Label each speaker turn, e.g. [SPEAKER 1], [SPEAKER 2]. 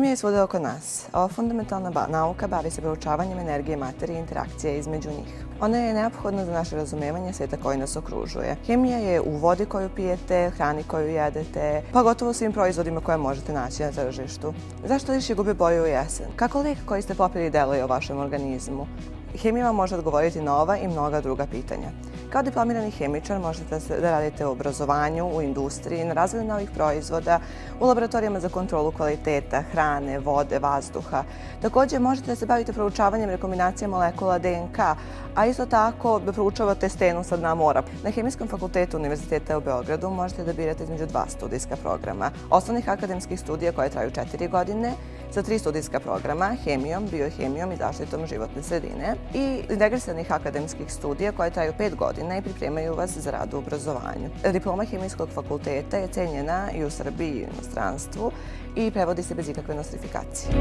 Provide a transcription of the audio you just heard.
[SPEAKER 1] Hemija je svuda oko nas. Ova fundamentalna nauka bavi se proučavanjem energije, materije i interakcije između njih. Ona je neophodna za naše razumevanje sveta koji nas okružuje. Hemija je u vodi koju pijete, hrani koju jedete, pa gotovo svim proizvodima koje možete naći na tržištu. Zašto lišće gube boju u jesen? Kako lek koji ste popili deluje u vašem organizmu? Hemija vam može odgovoriti na ova i mnoga druga pitanja. Kao diplomirani hemičar možete da radite u obrazovanju, u industriji, na razvoju novih proizvoda, u laboratorijama za kontrolu kvaliteta, hrane, vode, vazduha. Također možete da se bavite proučavanjem rekombinacije molekula DNK, a isto tako da proučavate stenu sa dna mora. Na Hemijskom fakultetu Univerziteta u Beogradu možete da birate između 2 studijska programa. Osnovnih akademskih studija koje traju 4 godine, sa 3 studijska programa, hemijom, biohemijom i zaštitom životne sredine, i integrisanih akademskih studija koje traju 5 godina i pripremaju vas za rad u obrazovanju. Diploma Hemijskog fakulteta je cenjena i u Srbiji i u inostranstvu i prevodi se bez ikakve nostrifikacije.